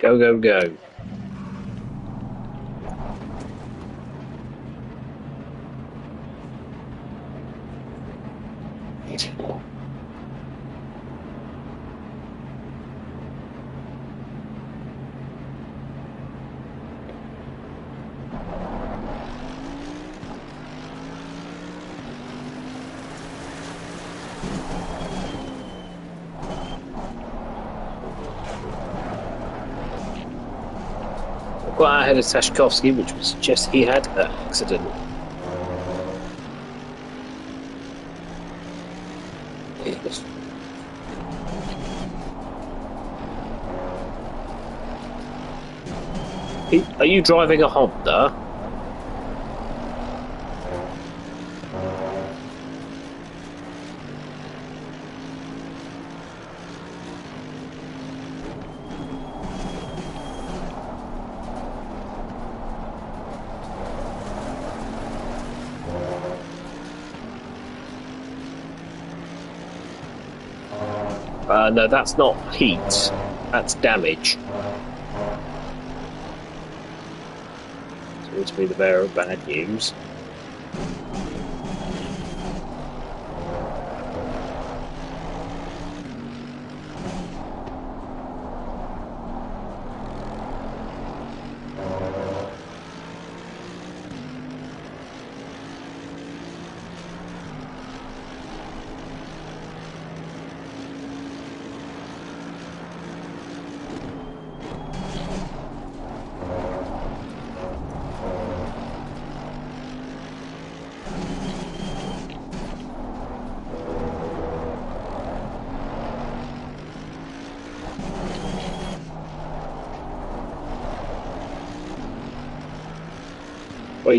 Go, go, go. Quite ahead of Tashkovsky, which would suggest he had an accident. Are you driving a Honda? No, that's not heat. That's damage. Seems to be the bearer of bad news.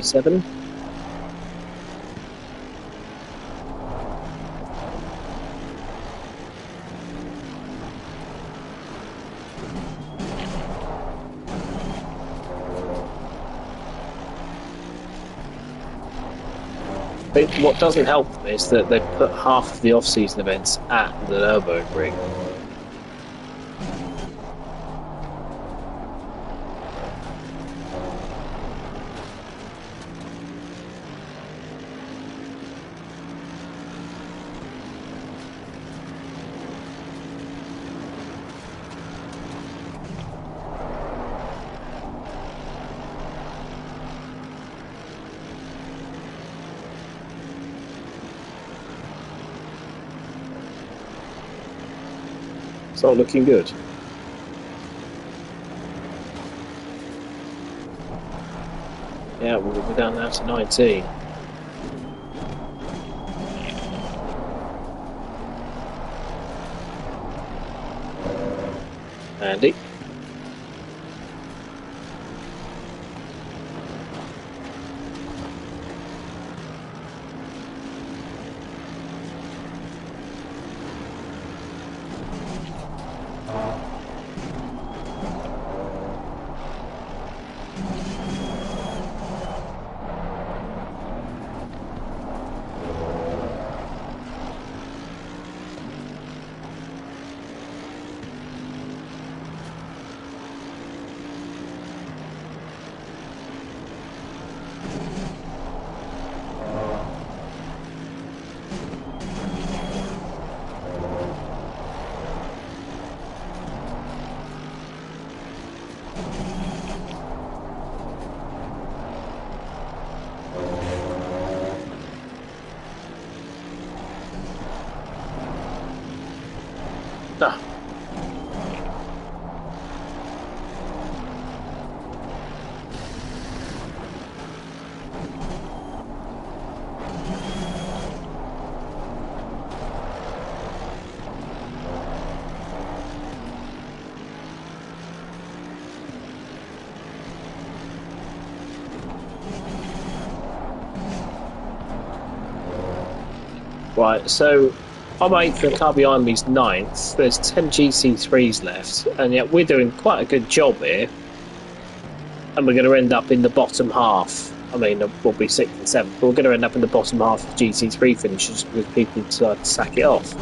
Seven. What doesn't help is that they've put half of the off-season events at the Nürburgring. It's not looking good. Yeah, we're down now to 19. Andy. Ah. Right, so I'm 8th, the car behind me's 9th. There's 10 GC3s left, and yet we're doing quite a good job here. And we're going to end up in the bottom half. I mean, we'll be 6th and 7th, but we're going to end up in the bottom half of GT3 finishes because people decide to sack it off.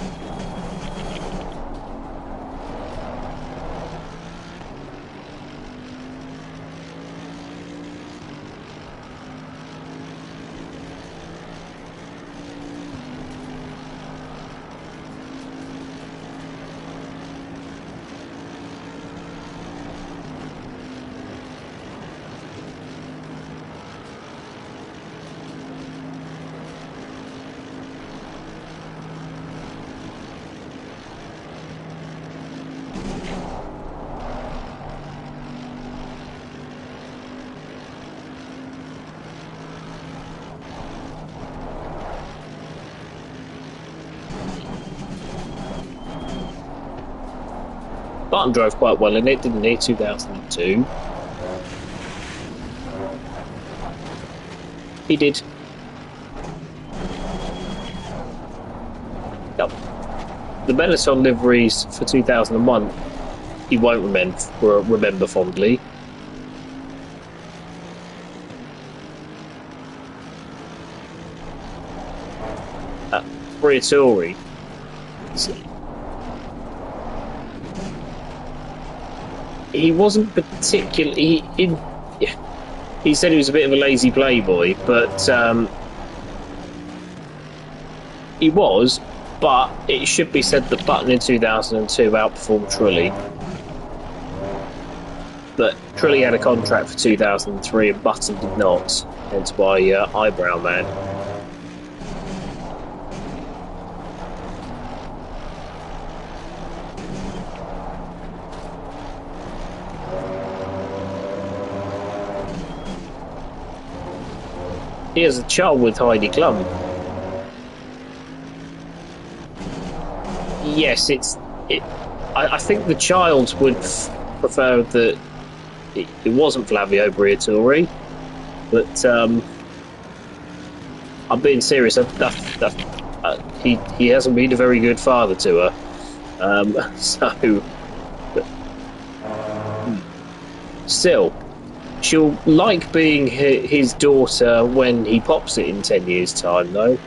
Button drove quite well in it, didn't he? 2002. He did. Yep. The Benetton liveries for 2001, he won't remember fondly. Briatore. He wasn't particularly. He said he was a bit of a lazy playboy, but he was. But it should be said that Button in 2002 outperformed Trulli. But Trulli had a contract for 2003 and Button did not, hence why Eyebrow Man. He has a child with Heidi Klum. Yes, I think the child would prefer that it wasn't Flavio Briatore, but I'm being serious. He hasn't been a very good father to her. Still, she'll like being his daughter when he pops it in 10 years' time, though.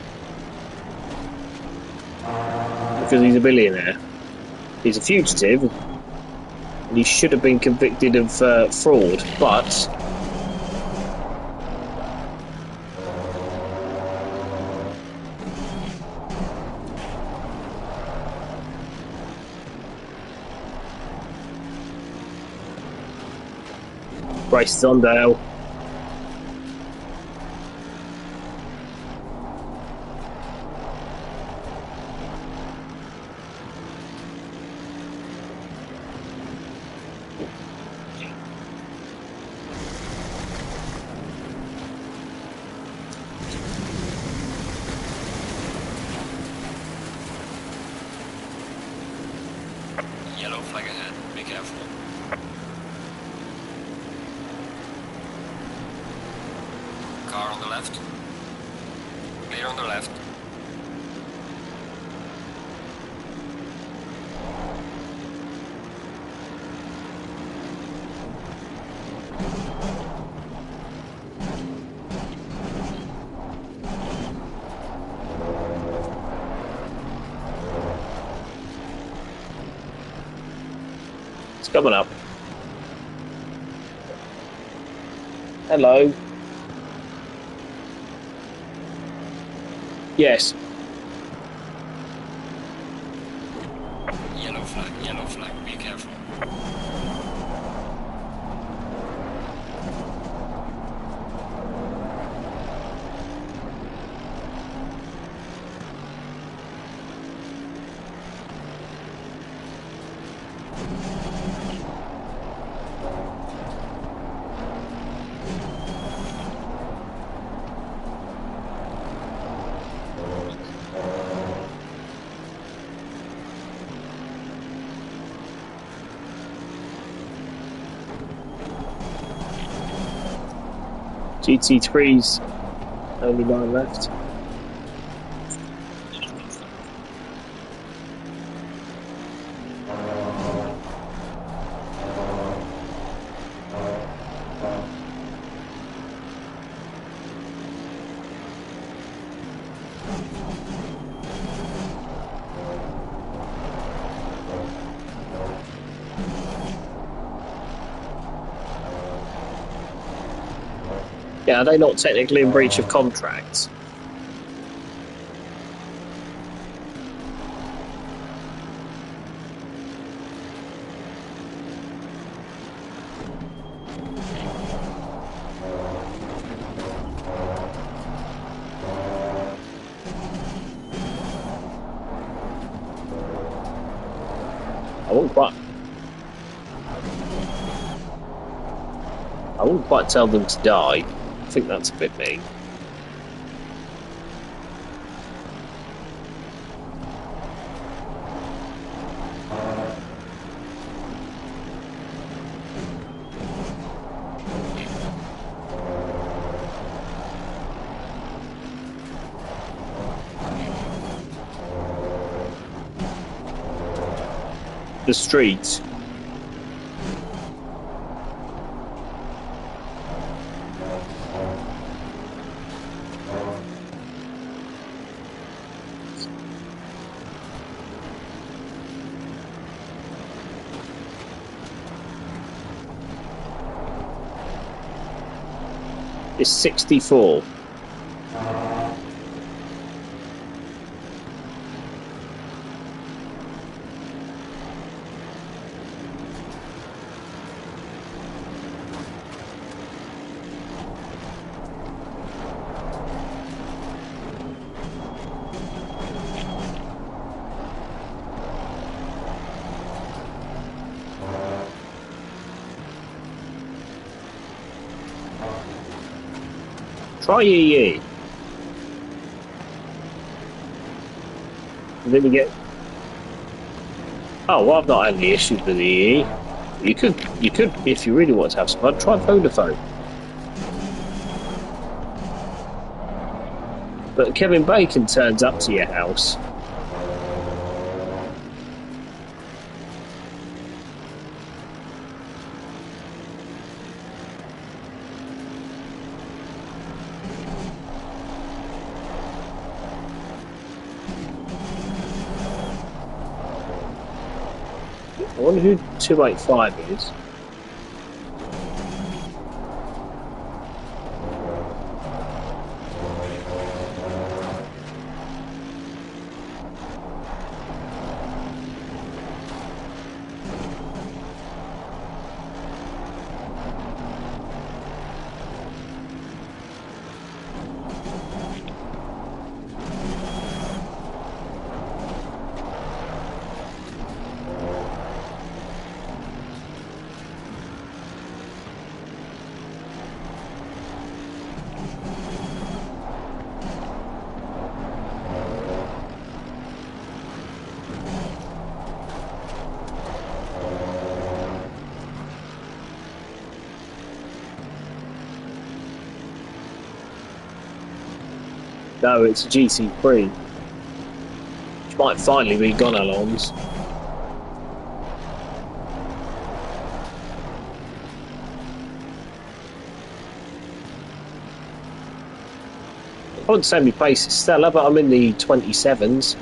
Because he's a billionaire. He's a fugitive, and he should have been convicted of fraud, but... Braces on, Dale. Yellow flag ahead, be careful. Car on the left. Clear on the left. It's coming up. Hello. Yes. Yellow flag, be careful. GT3's only 9 left. Yeah, are they not technically in breach of contract? I wouldn't quite tell them to die. I think that's a bit mean. the street. It's 64. Try EE. And then you get. Oh, well, I've not had any issues with EE. You could, if you really want to have some fun, try Vodafone. But Kevin Bacon turns up to your house. I wonder who 285 is. No, it's a GC3. Which might finally be gone alongs. I wouldn't say my pace is stellar, but I'm in the 27s.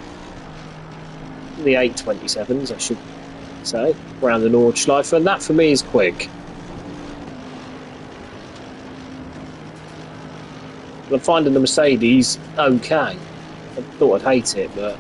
The 827s, I should say, around the Nordschleife, and that for me is quick. I'm finding the Mercedes okay. I thought I'd hate it, but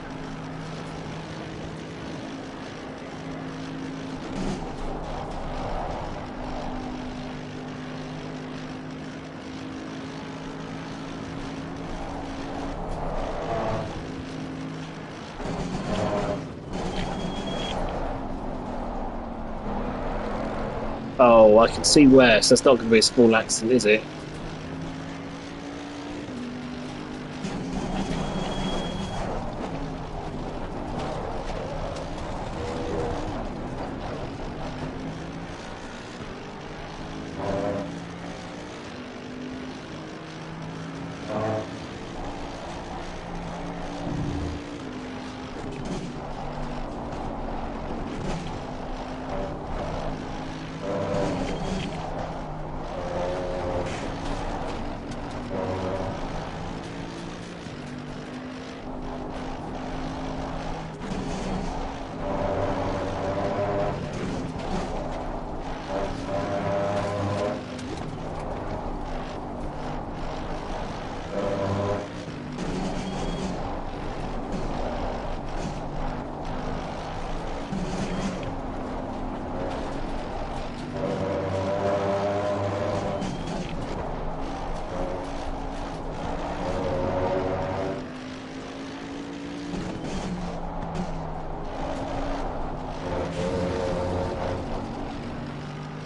oh, I can see where, so that's not going to be a small accident, is it?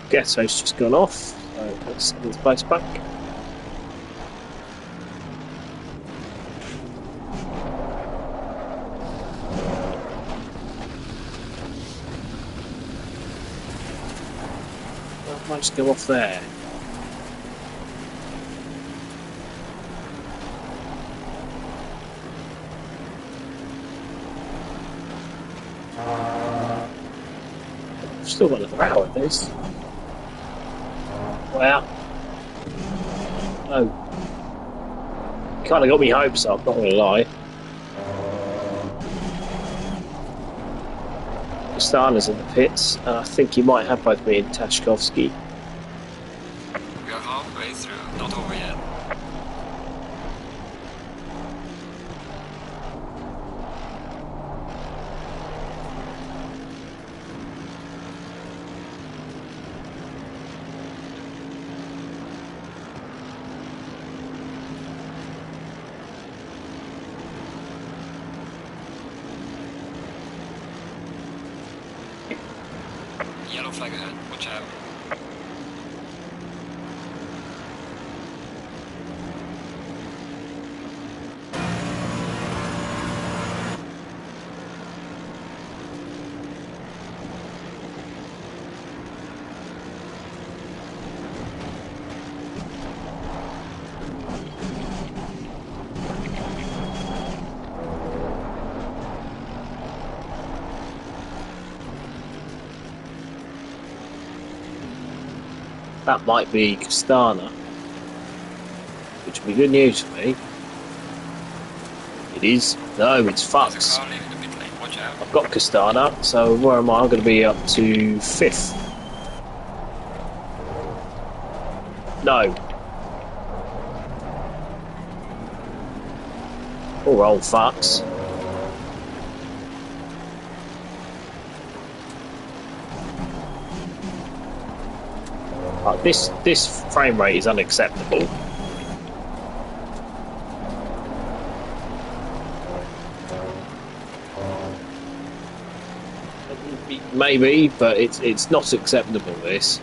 Ghetto's just gone off, so let's set his base back. I might just go off there. Still got another hour of this. Wow. Oh. Kind of got me hopes up, not going to lie. Stana's in the pits, and I think he might have both me and Tashkovsky. We are halfway through, not over yet. Yellow flag ahead, watch out. That might be Castana, which would be good news for me. It is. No, it's There's a fucks. car leaving the pit lane, watch out. I've got Castana, so where am I? I'm going to be up to 5th. No. Poor old fucks. This frame rate is unacceptable. Maybe, but it's not acceptable, this.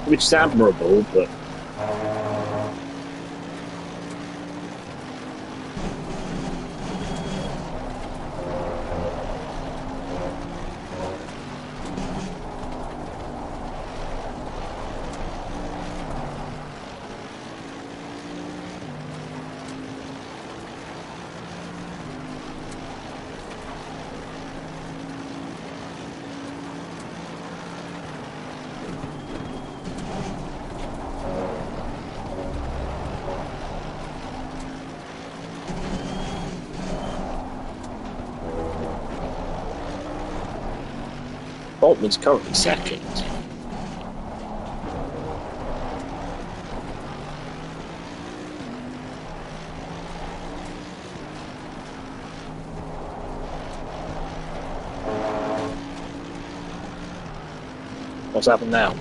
Which is admirable, but Boltman's currently second. What's happened now?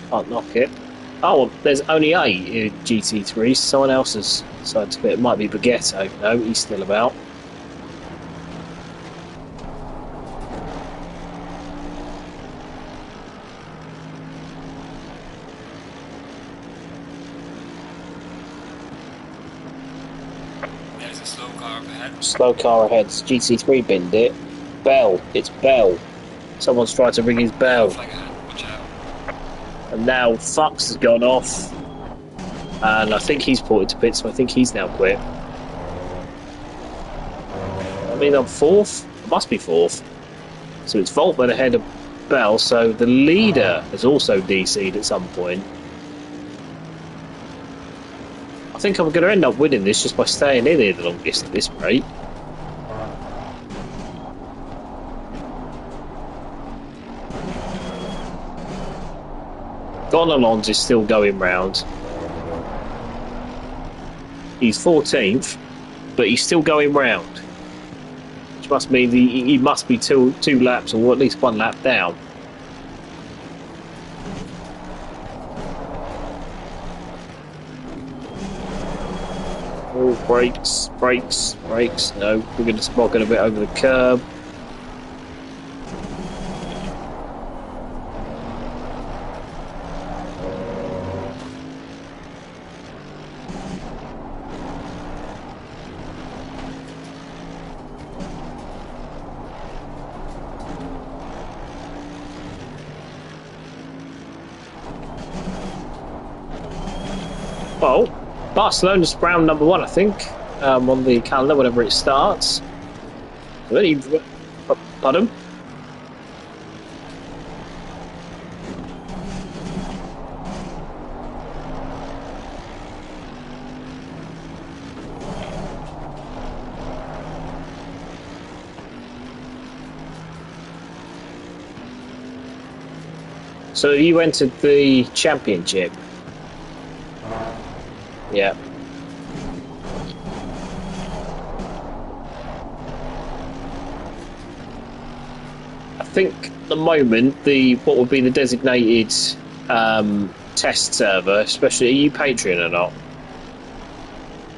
Can't knock it. Oh, well, there's only 8 in GT3. Someone else has decided to quit. It might be Baguetto. No, he's still about. There's a slow car up ahead. Slow car ahead. GT3 binned it. Bell. It's Bell. Someone's tried to ring his bell. Flag ahead, watch out. And now Fox has gone off. And I think he's ported to pits, so I think he's now quit. I mean, I'm 4th? I must be 4th. So it's Voltman ahead of Bell, so the leader has also DC'd at some point. I think I'm going to end up winning this just by staying in here the longest at this rate. Gonalons is still going round. He's 14th, but he's still going round. Which must mean he must be two laps, or at least 1 lap down. Oh. brakes, brakes, brakes. No, we're going to smog it a bit over the curb. Well, Barcelona's round number 1, I think, on the calendar, whenever it starts. Really, pardon? So you entered the championship? Yeah. I think at the moment what would be the designated test server, especially, are you Patreon or not?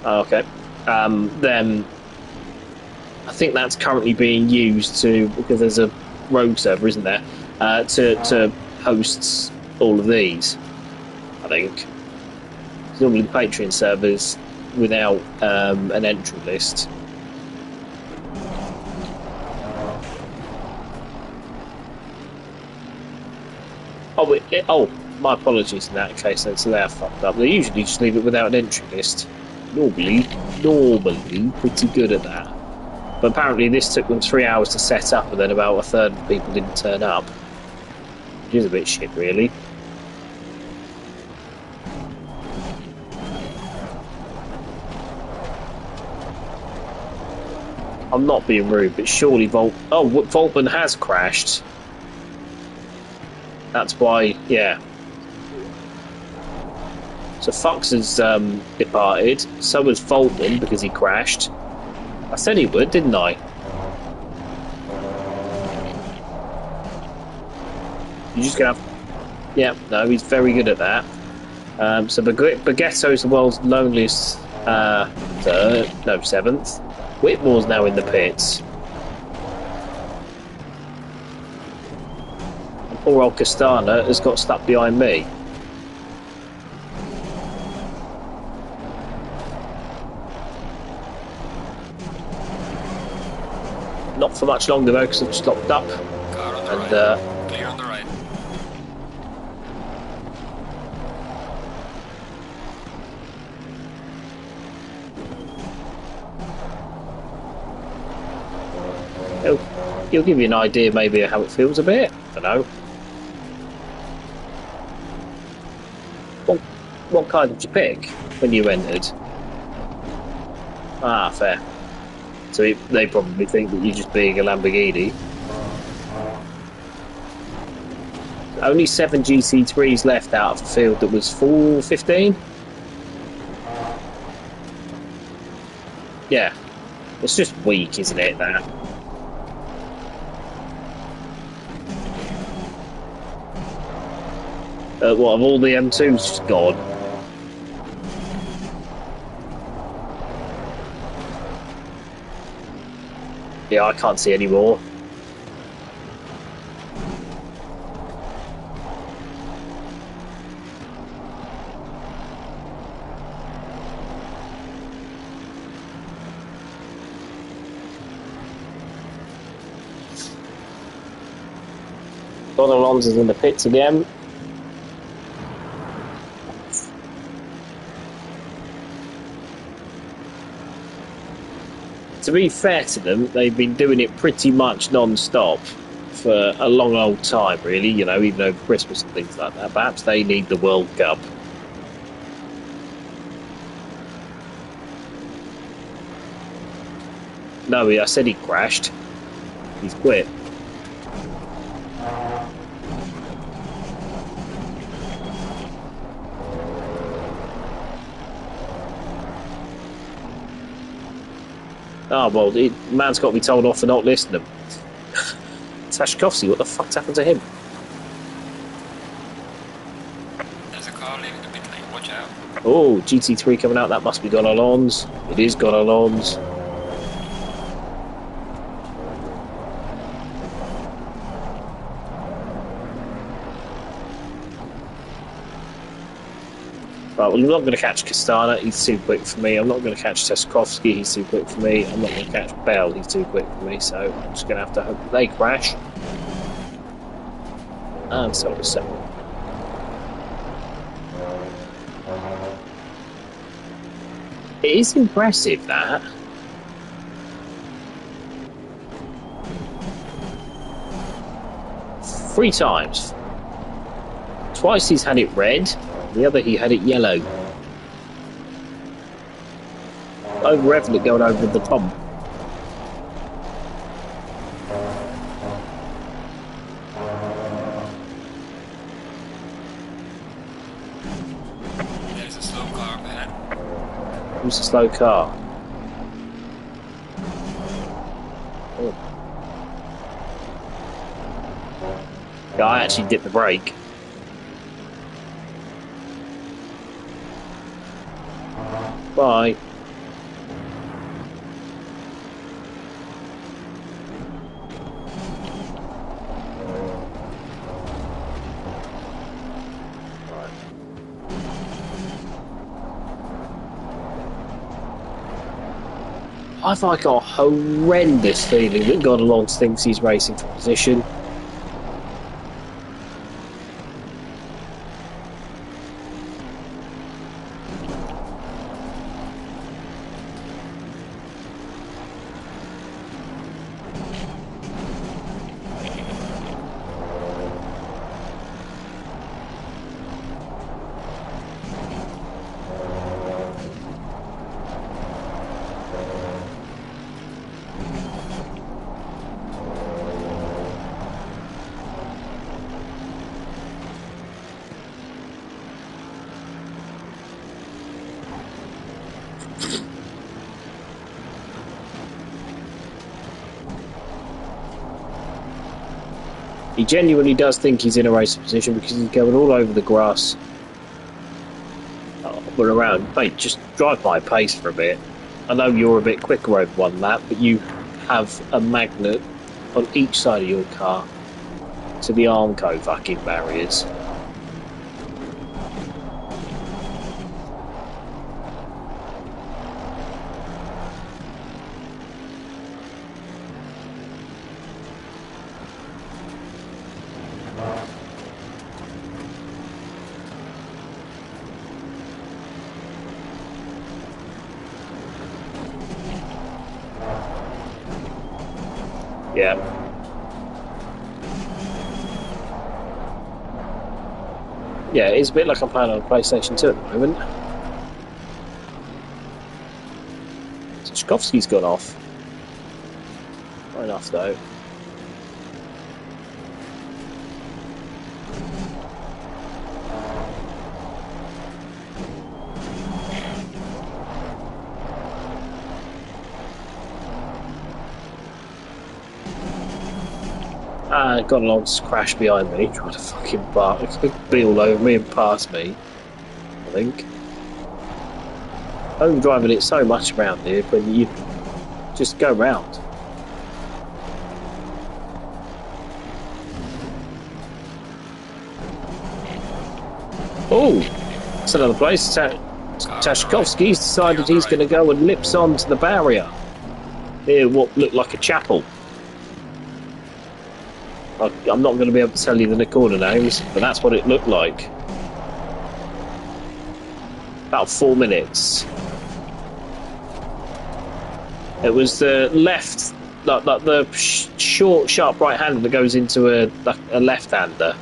Oh, okay. Then I think that's currently being used because there's a rogue server, isn't there? To host all of these, I think. Normally the Patreon servers without an entry list. Oh, my apologies in that case then, so they are fucked up. They usually just leave it without an entry list. Normally pretty good at that. But apparently this took them 3 hours to set up, and then about a third of the people didn't turn up. Which is a bit shit, really. I'm not being rude, but surely Voltman has crashed. That's why, yeah. So Fox has departed. So has Voltman because he crashed. I said he would, didn't I? You're just gonna have. Yeah, no, he's very good at that. So Baguetto is the world's loneliest. Seventh. Whitmore's now in the pits. And poor old Castana has got stuck behind me. Not for much longer though, because I've just locked up. Car on the And right. Clear on the right. he'll give you an idea maybe of how it feels a bit. I don't know. What car did you pick when you entered? Ah, fair. So they probably think that you're just being a Lamborghini. Only 7 GC3s left out of the field that was full 15. Yeah, it's just weak, isn't it? That. What have all the M2s just gone? Yeah, I can't see any more. Don Alonso's in the pits again. To be fair to them, they've been doing it pretty much non-stop for a long old time, really, you know, even over Christmas and things like that. Perhaps they need the World Cup. No, I said he crashed. He's quit. Oh, well, man's got to be told off for not listening. Tashkovsky, what the fuck's happened to him? There's a car leaving the pit lane, watch out. Oh, GT3 coming out. That must be Gonalons. It is Gonalons. Right, well, I'm not going to catch Castana. He's too quick for me. I'm not going to catch Teskovsky. He's too quick for me. I'm not going to catch Bell. He's too quick for me. So I'm just going to have to hope that they crash. And so does 7. It is impressive, that. Three times. Twice he's had it red, the other he had it yellow. Over effort going over the top. There's a slow car up ahead. Who's a slow car? Oh. Yeah, I actually dipped the brake. Bye. I've got a horrendous feeling that Godalons thinks he's racing for position. He genuinely does think he's in a racing position because he's going all over the grass. We're around. Mate, just drive my pace for a bit. I know you're a bit quicker over one lap, but you have a magnet on each side of your car to the Armco fucking barriers. Yeah. Yeah, it's a bit like I'm playing on PlayStation 2 at the moment. Tchaikovsky's gone off. Not enough though. Got along to crash behind me, trying to fucking bark, be all over me and pass me, I think. I'm driving it so much around here, but you just go round. Oh, that's another place. Tashkovsky's decided he's going to go and lips onto the barrier near what looked like a chapel. I'm not going to be able to tell you the corner names, but that's what it looked like. About 4 minutes. It was the left, like the short, sharp right-hander that goes into a left-hander.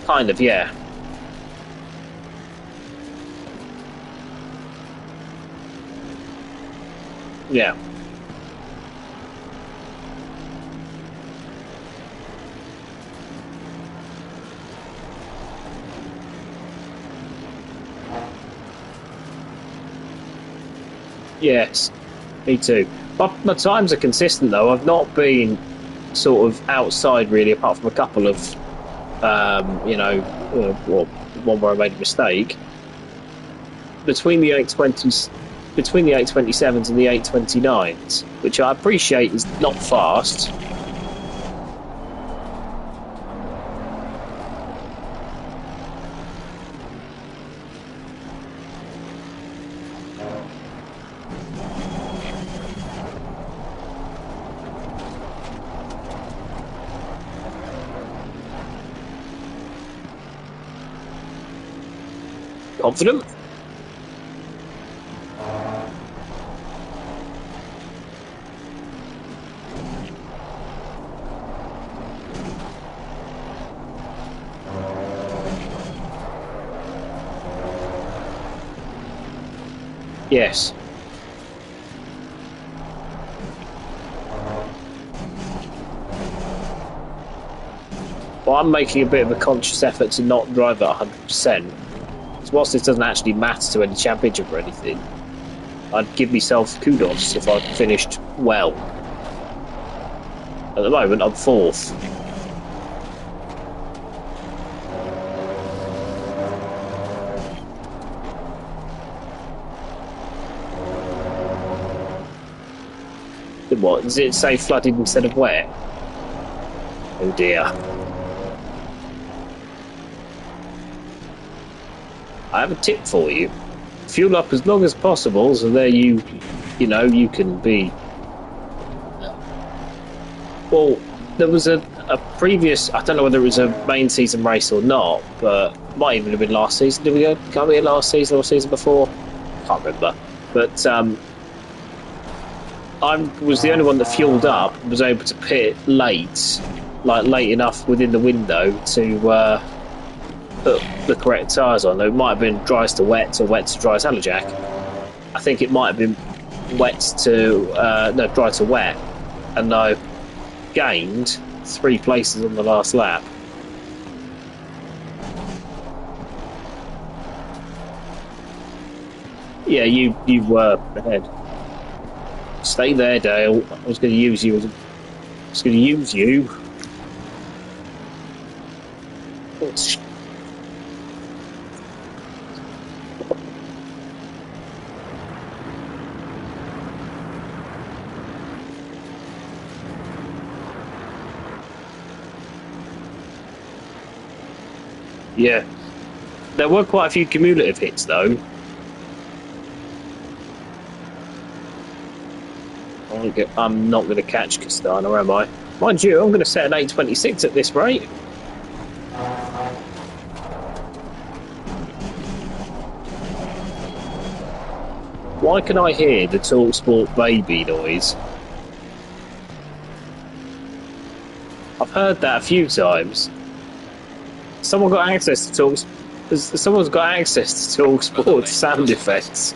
Kind of, yeah. Yeah. Yes, me too. My times are consistent though. I've not been sort of outside really, apart from a couple of, well, one where I made a mistake. Between the 820s, between the 827s and the 829s, which I appreciate is not fast. Confident? Yes. Well, I'm making a bit of a conscious effort to not drive at 100%. Because whilst this doesn't actually matter to any championship or anything, I'd give myself kudos if I'd finished well. At the moment, I'm fourth. What, does it say flooded instead of wet? Oh dear. I have a tip for you. Fuel up as long as possible, so there you can be. Well, there was a previous, I don't know whether it was a main season race or not, but might even have been last season. Did we go can't be last season or season before? Can't remember. But I was the only one that fueled up and was able to pit late, like late enough within the window to put the correct tyres on. It might have been dries to wet or wet to dry as Halojack. I think it might have been wet to dry to wet, and I gained 3 places on the last lap. Yeah, you were ahead. Stay there, Dale. I was going to use you. I was going to use you. Yeah. There were quite a few cumulative hits, though. I'm not going to catch Castana, am I? Mind you, I'm going to set an 826 at this rate. Why can I hear the TalkSport baby noise? I've heard that a few times. Someone's got access to TalkSport sound effects.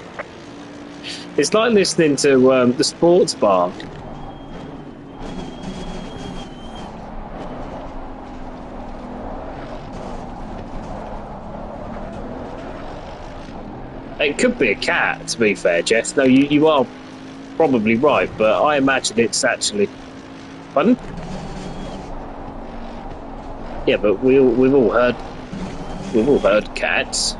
It's like listening to the sports bar. It could be a cat, to be fair, Jess. No, you are probably right, but I imagine it's actually... Pardon? Yeah, but we've all heard cats.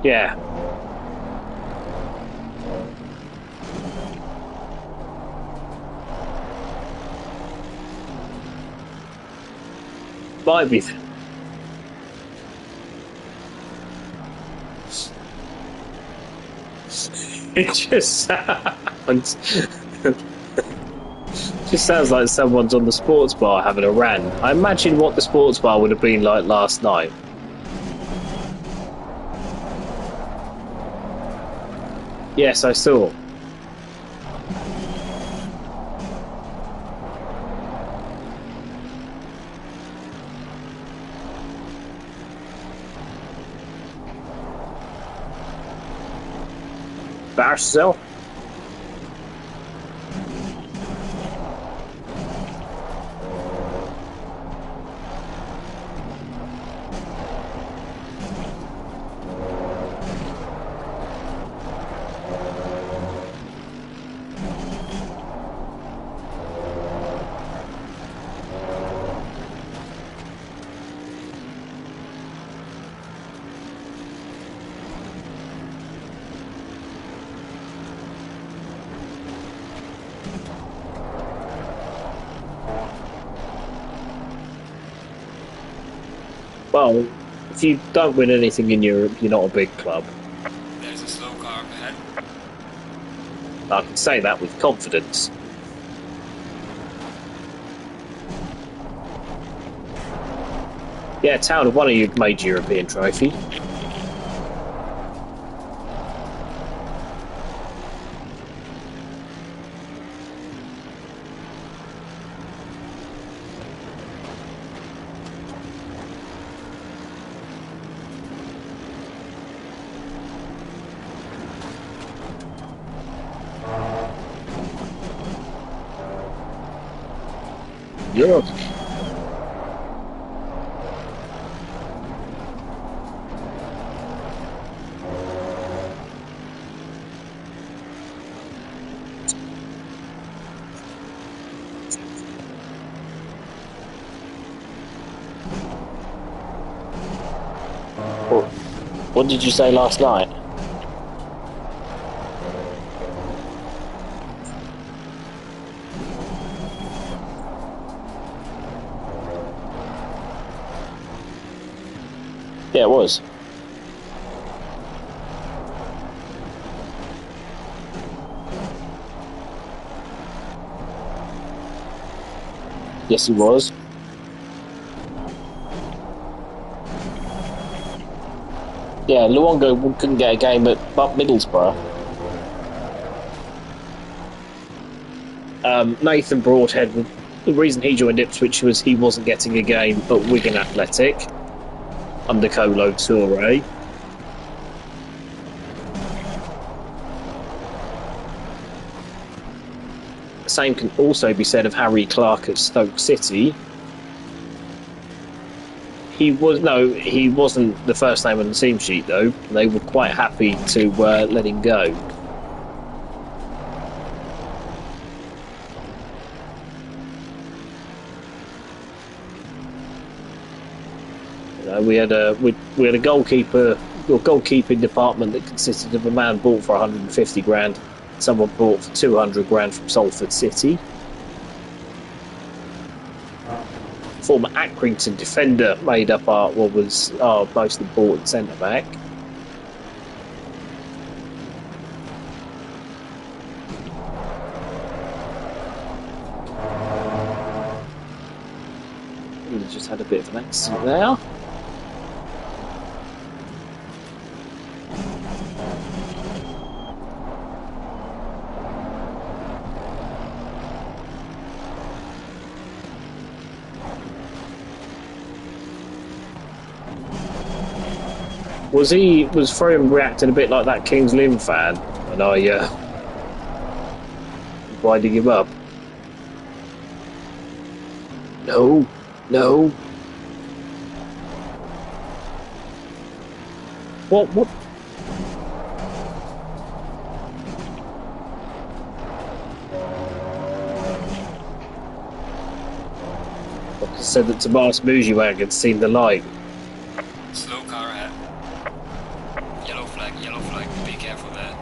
Yeah. Might be. It just sounds. Just sounds like someone's on the sports bar having a rant. I imagine what the sports bar would have been like last night. Yes, I saw. Embarrass yourself. Well, if you don't win anything in Europe, you're not a big club. There's a slow car up ahead. I can say that with confidence. Yeah, Town have won a major European trophy. Europe. What did you say last night? Yeah, it was. Yes, he was. Yeah, Luongo couldn't get a game at Middlesbrough. Nathan Broadhead, the reason he joined Ipswich was he wasn't getting a game at Wigan Athletic under Kolo Toure. The same can also be said of Harry Clark at Stoke City. He wasn't the first name on the team sheet though. They were quite happy to let him go. We had a goalkeeper or goalkeeping department that consisted of a man bought for 150 grand, someone bought for 200 grand from Salford City. Former Accrington defender made up was our most important centre back. He just had a bit of an accident there. Was Frome reacting a bit like that Kings Lynn fan when I winding him up? No. What? I just said that Tomas Mujiwag had seen the light. Slow car ahead. Yellow flag, be careful there.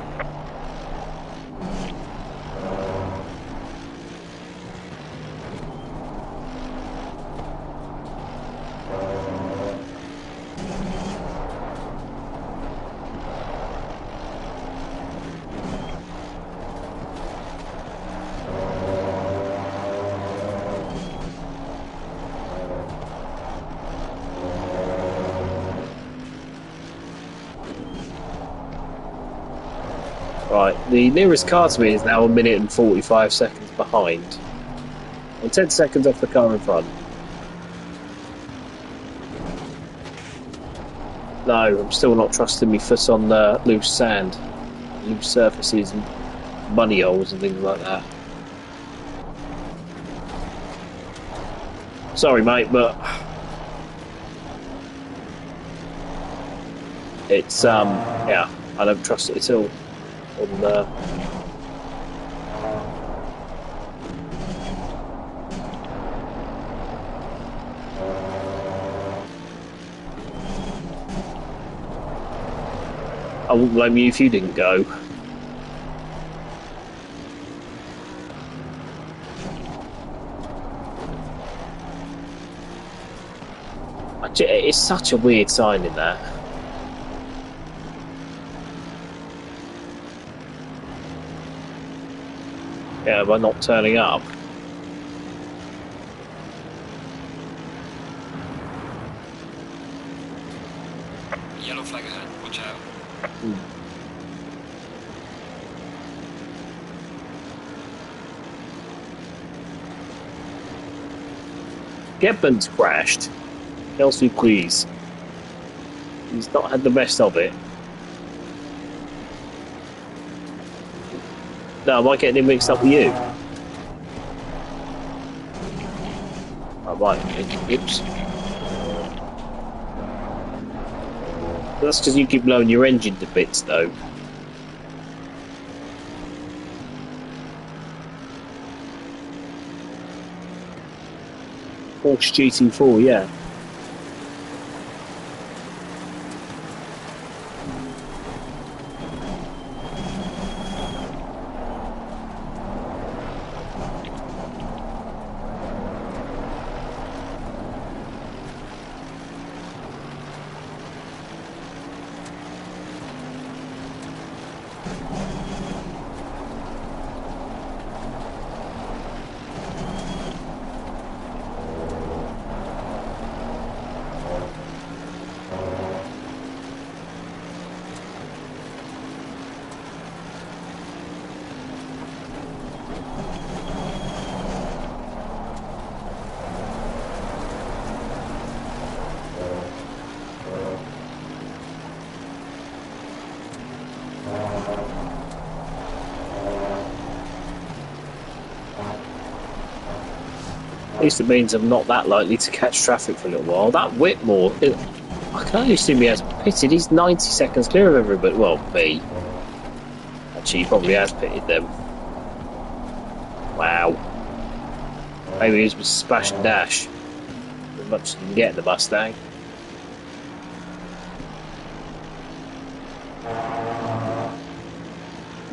Right, the nearest car to me is now 1 minute and 45 seconds behind. I'm 10 seconds off the car in front. No, I'm still not trusting me foot on loose sand, loose surfaces and money holes and things like that. Sorry, mate, but it's yeah, I don't trust it at all. On I wouldn't blame you if you didn't go. It's such a weird sign in that. Yeah, by not turning up. Yellow flag ahead, watch out. Gebben's crashed. Kelsey, please. He's not had the best of it. No, am I getting him mixed up with you? I might. Oops. That's because you keep blowing your engine to bits, though. Porsche GT4, yeah. At least it means I'm not that likely to catch traffic for a little while. That Whitmore, I can only assume he has pitted. He's 90 seconds clear of everybody. Well, me. Actually, he probably has pitted them. Wow. Maybe he was splash and dash. As much as you can get in the Mustang.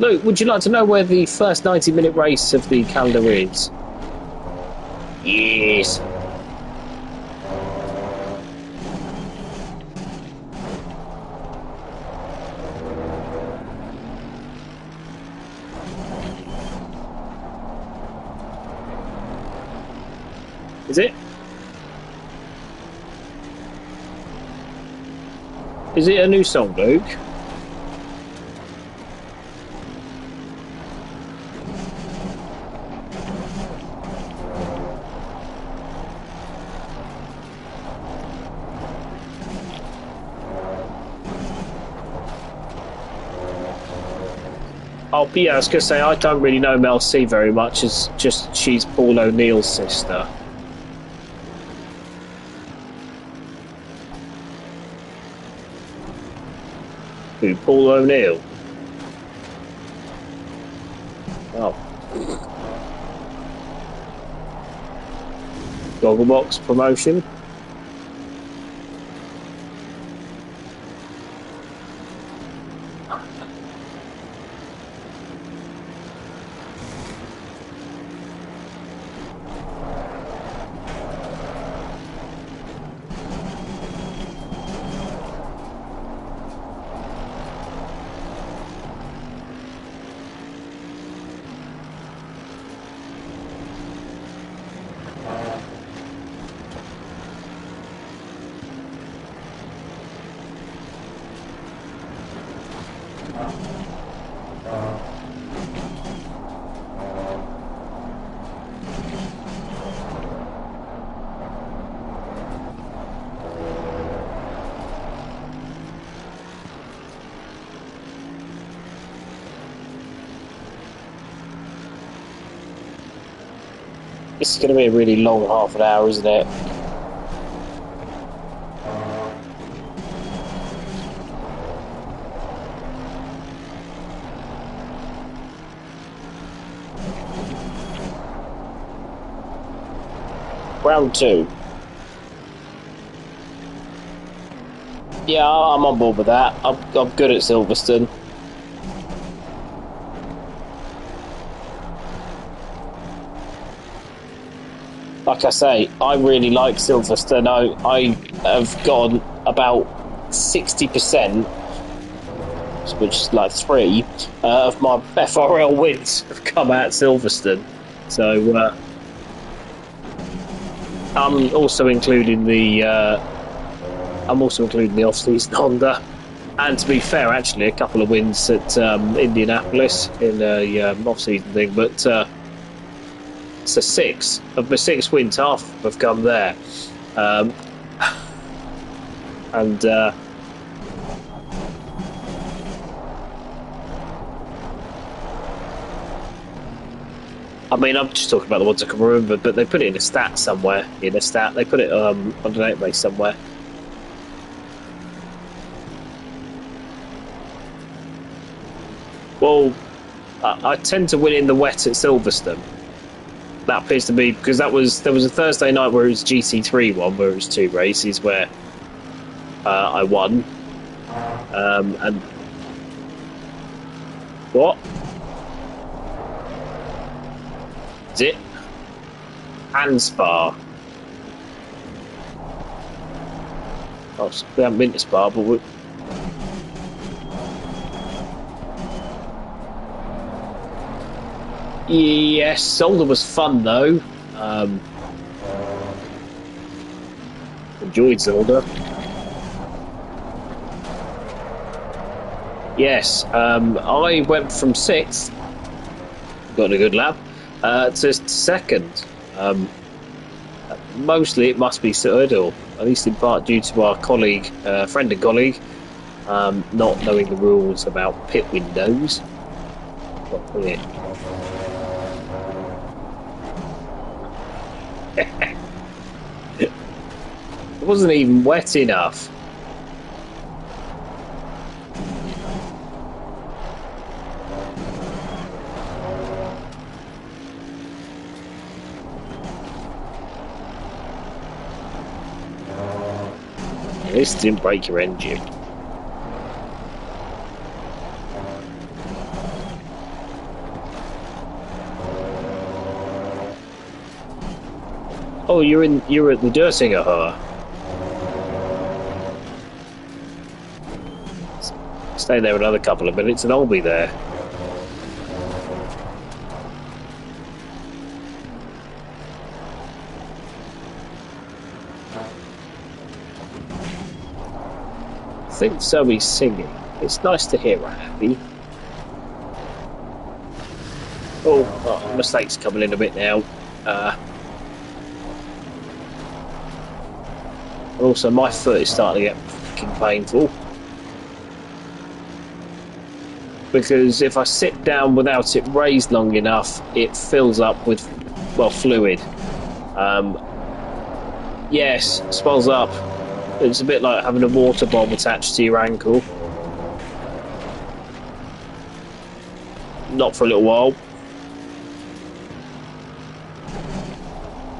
Luke, would you like to know where the first 90-minute race of the calendar is? Yes. Is it? Is it a new song, Luke? Oh, yeah, I was going to say, I don't really know Mel C very much, as just she's Paul O'Neill's sister. Who, Paul O'Neill? Oh. Gogglebox promotion? This is going to be a really long half an hour, isn't it? Round 2. Yeah, I'm on board with that. I'm good at Silverstone. Like I say, I really like Silverstone. I have gone about 60%, which is like 3, of my FRL wins have come out Silverstone. So I'm also including the off-season Honda, and to be fair, actually, a couple of wins at Indianapolis in a off-season thing. But so 6 of my 6 wins, half have come there, and I mean, I'm just talking about the ones I can remember, but they put it in a stat somewhere. In a stat, they put it on the database somewhere. Well, I tend to win in the wet at Silverstone. That appears to be because there was a Thursday night where it was GT3 one, where it was 2 races where I won, and what is it? Spa. Oh, we haven't been to Spa, but we. Yes, Solder was fun though. Enjoyed Solder. Yes, I went from 6th, got a good lap, to 2nd. Mostly it must be 3rd, or at least in part due to our colleague, friend and colleague, not knowing the rules about pit windows. It wasn't even wet enough. This didn't break your engine. Oh, you're at the Dirtinger, huh? Stay there another couple of minutes and I'll be there. I think Zoe's singing. It's nice to hear her happy. Oh, mistakes coming in a bit now. Also, my foot is starting to get fucking painful. Because if I sit down without it raised long enough, it fills up with, well, fluid. Yes, swells up. It's a bit like having a water bomb attached to your ankle. Not for a little while.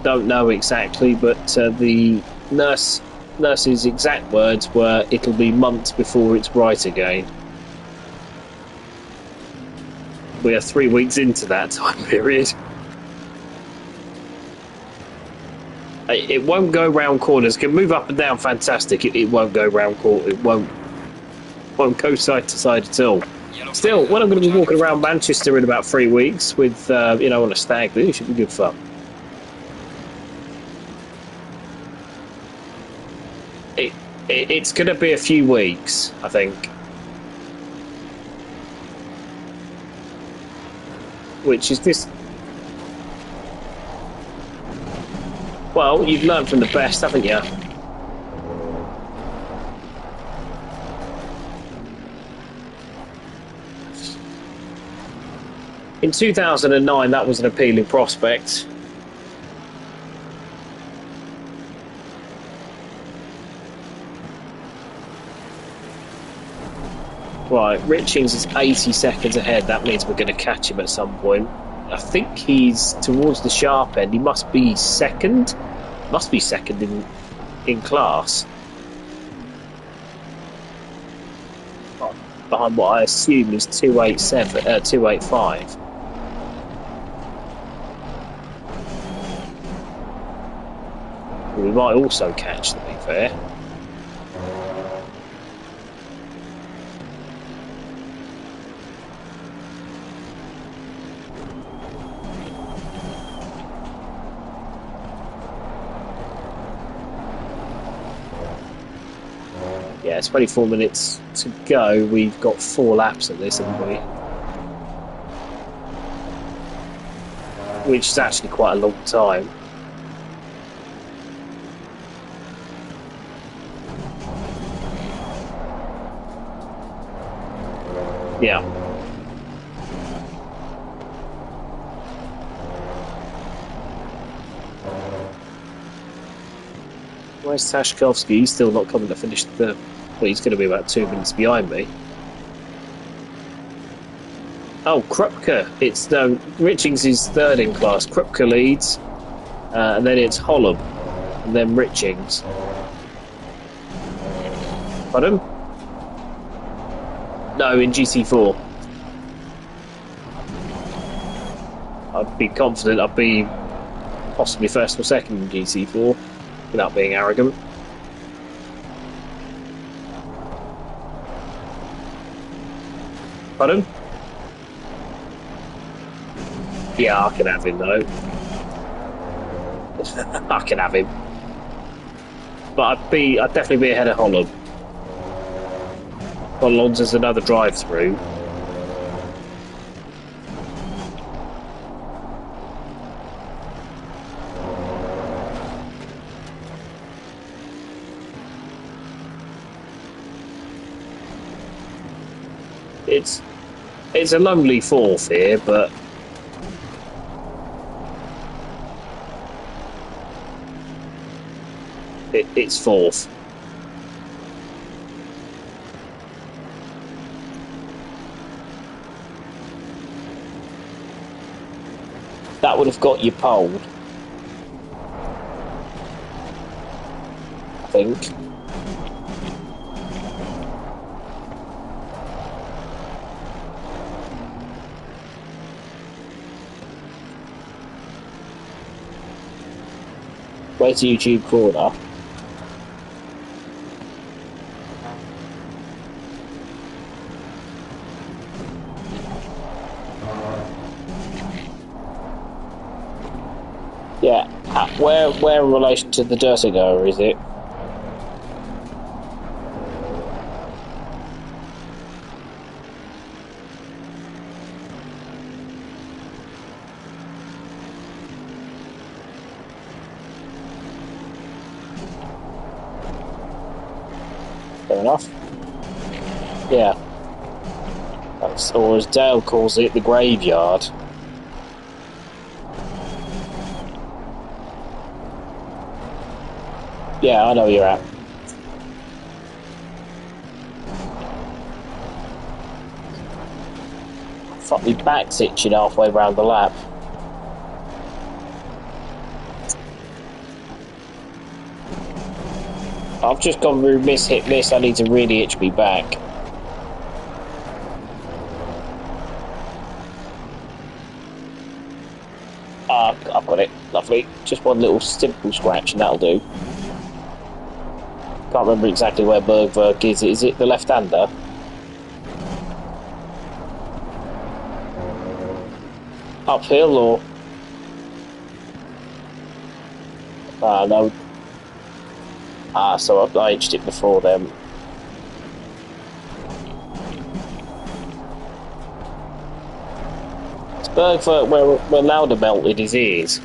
Don't know exactly, but the nurse's exact words were, "It'll be months before it's right again." We are 3 weeks into that time period. It won't go round corners. Can move up and down, fantastic. It won't go round corners. It won't go side to side at all. Still, when I'm going to be walking around Manchester in about 3 weeks with, on a stag do, it should be good fun. It's going to be a few weeks, I think. Which is this. Well, you've learned from the best, haven't you? In 2009, that was an appealing prospect. Right, Richings is 80 seconds ahead. That means we're going to catch him at some point. I think he's towards the sharp end. He must be second. Must be second in class. Behind what I assume is 285. We might also catch, to be fair. Yeah, it's 24 minutes to go. We've got 4 laps at this, haven't we? Which is actually quite a long time. Yeah. Where's Tashkovsky? He's still not coming to finish the... Well, he's going to be about 2 minutes behind me. Oh, Krupke. It's Richings is third in class. Krupke leads, and then it's Holland, and then Richings. Pardon? No, in GT4. I'd be confident I'd be possibly first or second in GT4 without being arrogant. Pardon? Yeah, I can have him though. I can have him. But I'd definitely be ahead of Holland. Holland's is another drive-through. It's a lonely fourth here, but it's fourth. That would have got you poled, I think. Where's the YouTube corner? Yeah, where in relation to the Dersinger is it? Fair enough. Yeah. Or as Dale calls it, the graveyard. Yeah, I know where you're at. Fuck, my back's itching halfway round the lap. I've just gone through miss, hit, miss. I need to really itch me back. Ah, I've got it. Lovely. Just one little simple scratch and that'll do. Can't remember exactly where Bergwerk is. Is it the left-hander? Uphill or... no. So I edged it before then. It's Bergwerk where Lauda melted his ears.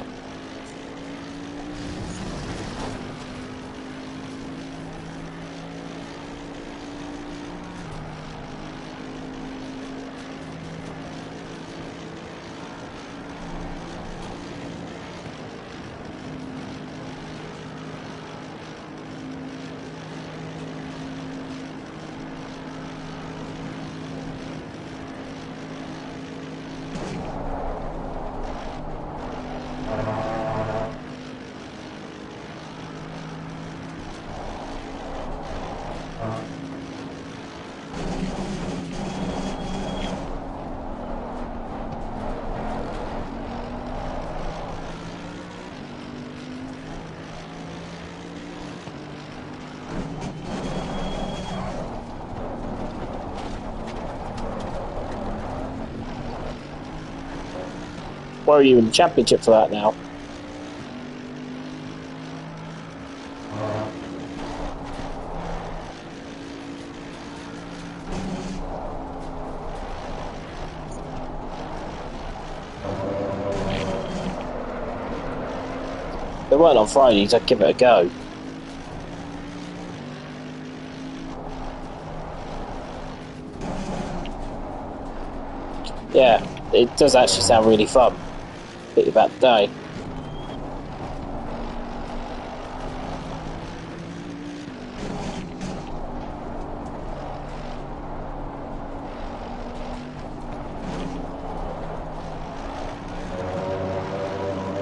Where are you in the championship for that now? If they weren't on Fridays, I'd give it a go. Yeah, it does actually sound really fun. Bit about the day.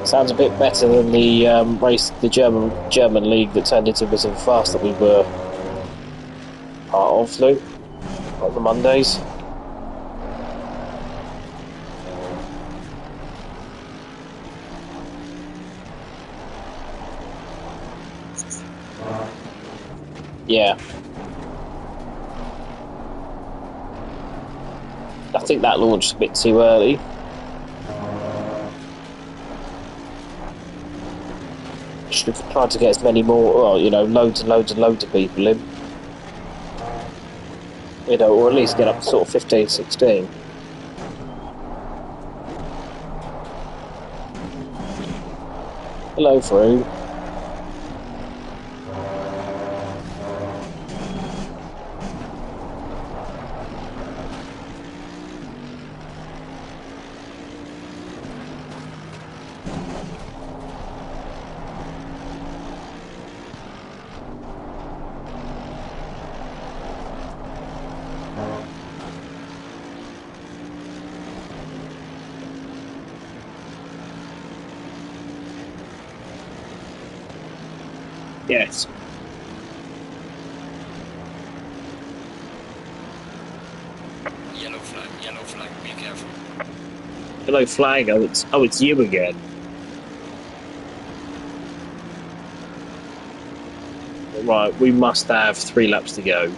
Sounds a bit better than the race, the German league that turned into a bit of a farce that we were part of, Lou, on the Mondays. Yeah. I think that launched a bit too early. Should have tried to get as many more, well, you know, loads and loads and loads of people in. You know, or at least get up to sort of 15, 16. Hello, Fru. Yes. Yellow flag, be careful. Hello, Flag. Oh, it's you again. Right, we must have 3 laps to go.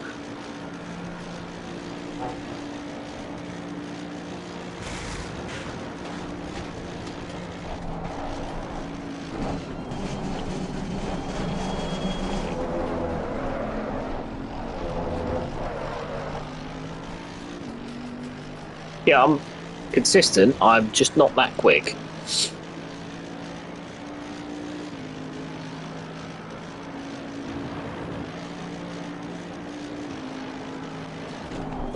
Yeah, I'm consistent. I'm just not that quick.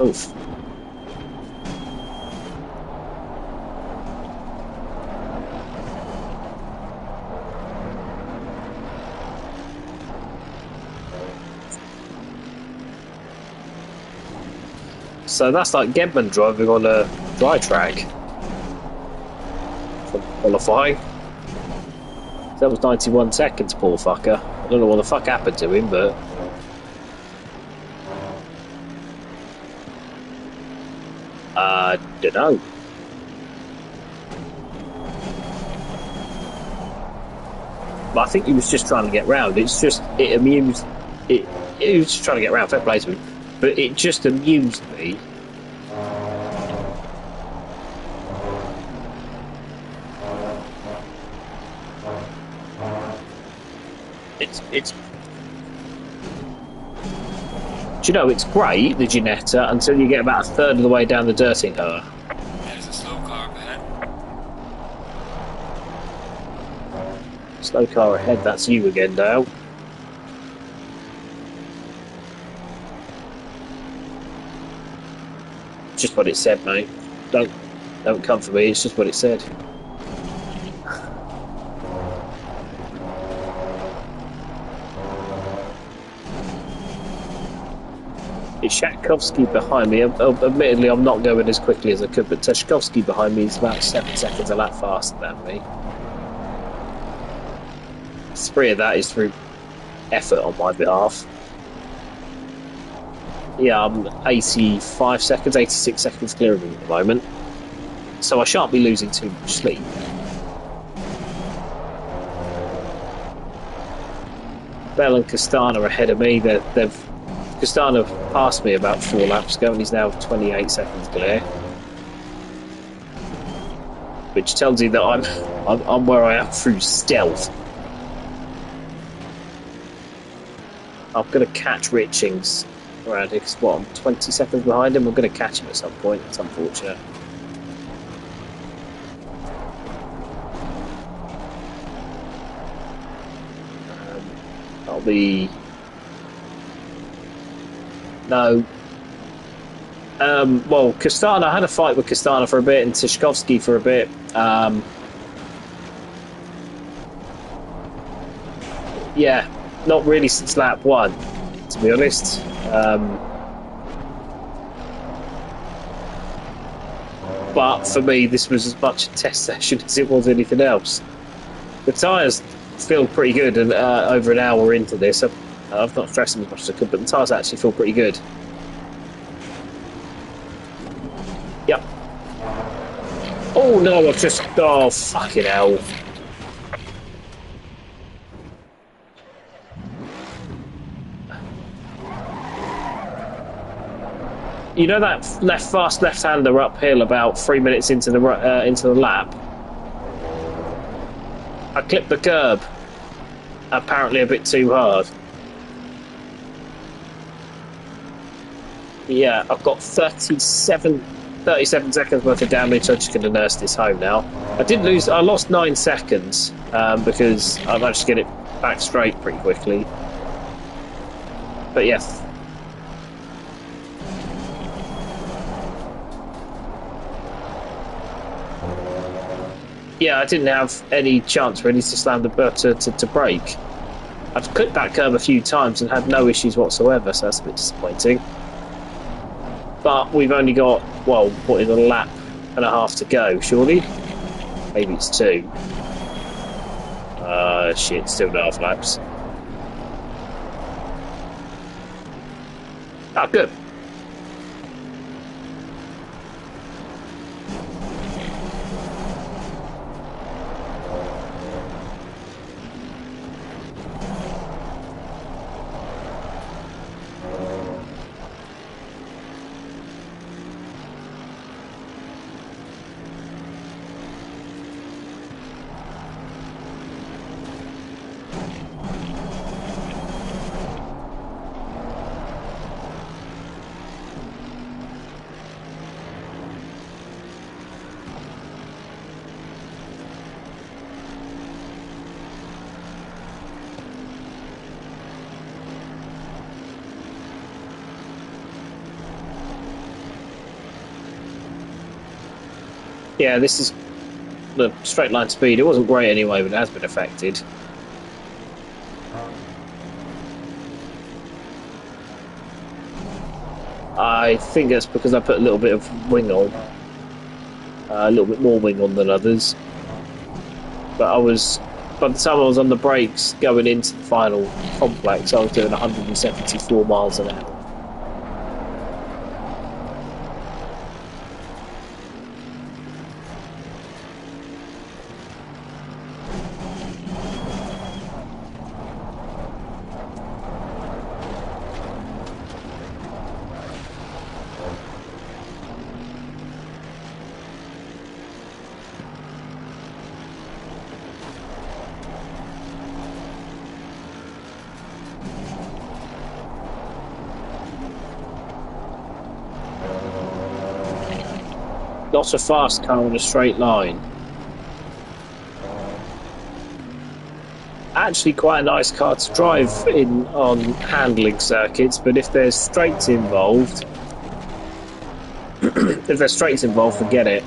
Oof. So that's like Gedman driving on a dry track for qualifying. That was 91 seconds, poor fucker. I don't know what the fuck happened to him, but... don't know. But I think he was just trying to get round. It's just, it amused... It was just trying to get round, fair play to him. But it just amused me. It's do you know, it's great, the Ginetta, until you get about a third of the way down the dirting her. There's a slow car up ahead. Slow car ahead, that's you again, Dale. Just what it said, mate. Don't come for me, it's just what it said. It's Tchaikovsky behind me. Admittedly, I'm not going as quickly as I could, but Tchaikovsky behind me is about 7 seconds a lap faster than me. 3 of that is through effort on my behalf. Yeah, I'm 85 seconds, 86 seconds clear of him at the moment. So I shan't be losing too much sleep. Bell and Castana are ahead of me. Castana passed me about 4 laps ago and he's now 28 seconds clear. which tells you that I'm where I am through stealth. I'm going to catch Richings around here, because what, I'm 20 seconds behind him. I'm going to catch him at some point. It's unfortunate. I'll be... No. Well, Castana, I had a fight with Castana for a bit and Tishkovsky for a bit. Yeah, not really since lap 1, to be honest. But for me, this was as much a test session as it was anything else. The tyres feel pretty good, and over an hour into this, I've not stressed them as much as I could, but the tyres actually feel pretty good. Yep. Oh no, I've just... Oh, fucking hell. You know that fast left-hander uphill about 3 minutes into the lap? I clipped the curb, apparently a bit too hard. Yeah, I've got 37 seconds worth of damage, so I'm just going to nurse this home now. I lost 9 seconds, because I managed to get it back straight pretty quickly. But yes. Yeah, I didn't have any chance really to slam the to brake. I've clipped that curb a few times and had no issues whatsoever, so that's a bit disappointing. But we've only got, well, what is a lap and a half to go, surely? Maybe it's 2. Shit, still 1.5 laps. Ah, good. Yeah, this is the straight line speed. It wasn't great anyway, but it has been affected. I think that's because I put a little bit of wing on. A little bit more wing on than others. But by the time I was on the brakes going into the final complex, I was doing 174 miles an hour. Not a fast car in a straight line. Actually quite a nice car to drive in on handling circuits, but if there's straights involved, forget it.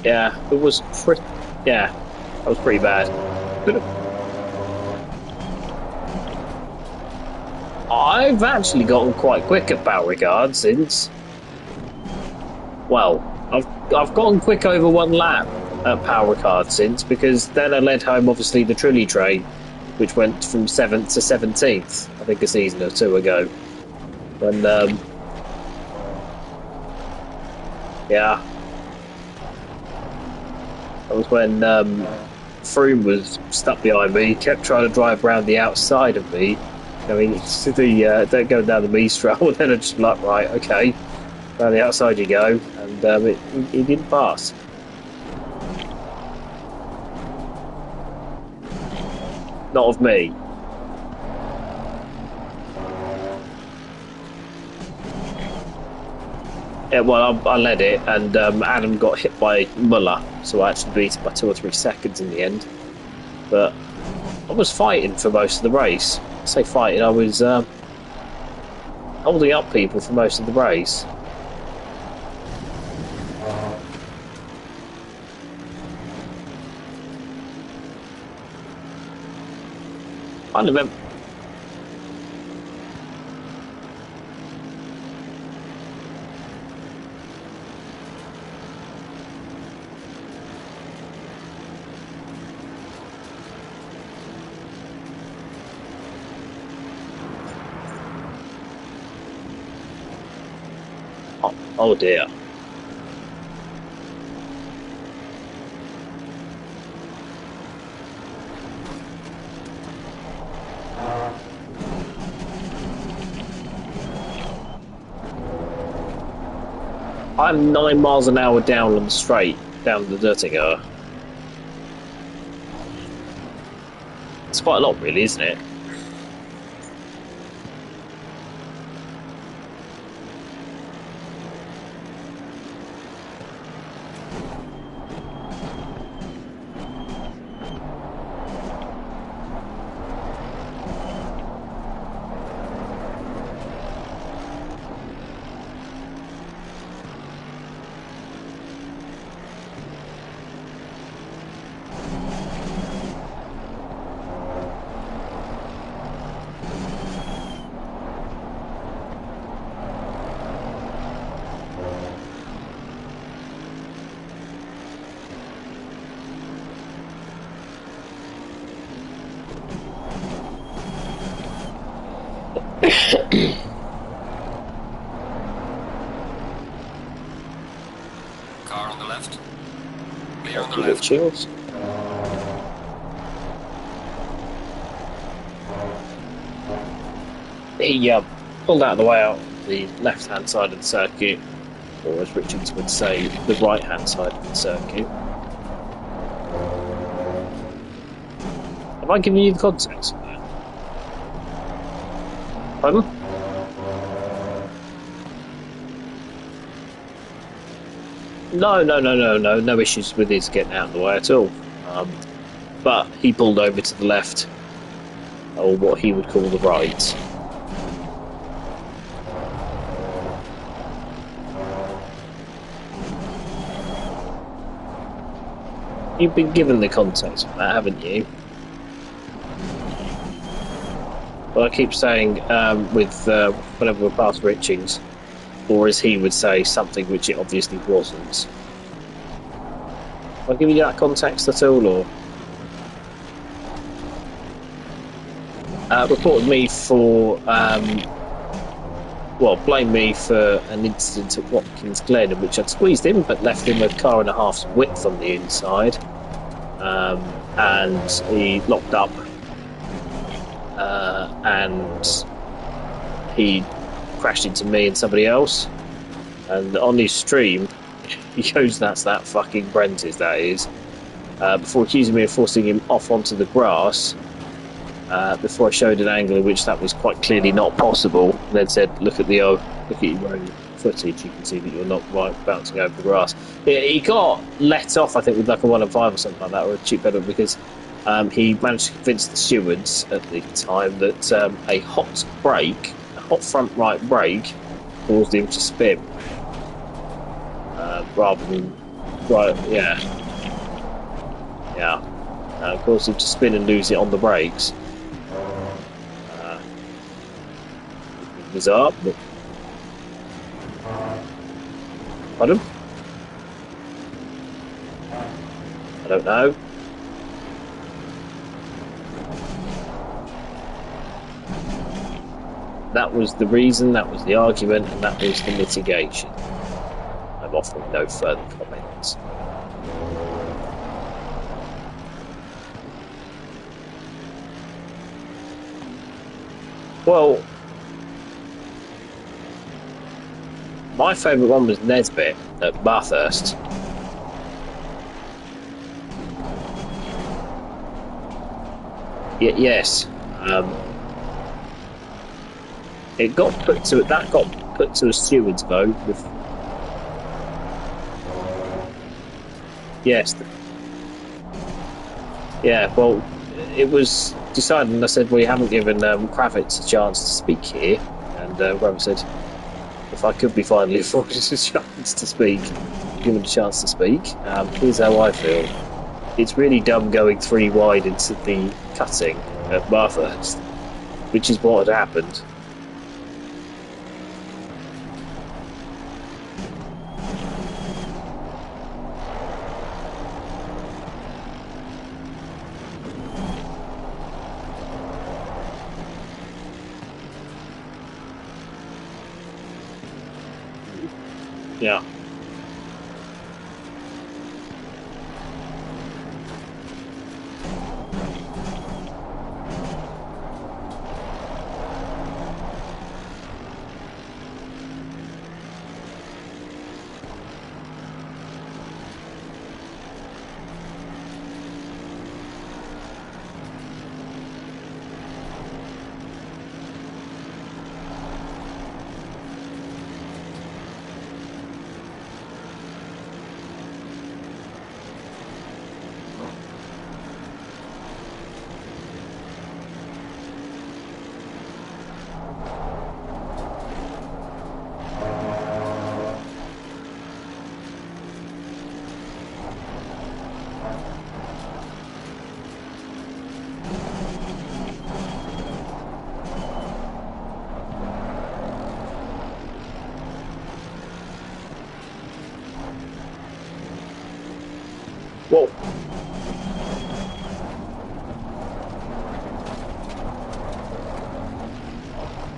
Yeah, it was yeah, that was pretty bad. I've actually gotten quite quick at Beauregard since. Well, I've gotten quick over 1 lap at Beauregard since, because then I led home obviously the Trilly train, which went from 7th to 17th, I think a season or 2 ago. When yeah. That was when Froome was stuck behind me, kept trying to drive around the outside of me. I mean, it's the don't go down the Mistral, and then I just like, right, okay, around the outside you go, and he didn't pass. Not of me. Yeah, well, I led it, and Adam got hit by Muller, so I actually beat it by 2 or 3 seconds in the end. But I was fighting for most of the race. I say fighting, I was holding up people for most of the race. I remember. Oh dear. I'm 9 miles an hour down on the straight, down the Dirtinger. It's quite a lot, really, isn't it? Car on the left. Clear on the Left. left. Chills. He pulled out of the way out the left-hand side of the circuit, or as Richards would say, the right-hand side of the circuit. Have I given you the context for that? Pardon? No issues with his getting out of the way at all. But he pulled over to the left, or what he would call the right. You've been given the context for that, haven't you? Well, I keep saying whenever we're past Richings, or as he would say, something which it obviously wasn't. Have I given you that context at all, or? Reported me for, blame me for an incident at Watkins Glen in which I'd squeezed him but left him a car and a half's width on the inside, and he locked up, and he crashed into me and somebody else, and on his stream he goes, "That's that fucking Prentice, that is," before accusing me of forcing him off onto the grass, before I showed an angle in which that was quite clearly not possible, and then said, look at your own footage, you can see that you're not right bouncing over the grass. He got let off, I think, with like a 1 and 5 or something like that, or a cheap pedal, because he managed to convince the stewards at the time that a hot front right brake caused him to spin, rather than caused him to spin and lose it on the brakes. Bizarre, but pardon? I don't know. That was the reason, that was the argument, and that was the mitigation. I'm offering no further comments. Well, my favourite one was Nesbit at Bathurst. Yes. It got put to that got put to a steward's vote with yes. Yeah, well, it was decided, and I said we haven't given Kravitz a chance to speak here, and Kravitz said if I could be finally afforded a chance to speak, given a chance to speak. Here's how I feel. It's really dumb going 3 wide into the cutting at Bathurst, which is what had happened. Yeah. Well,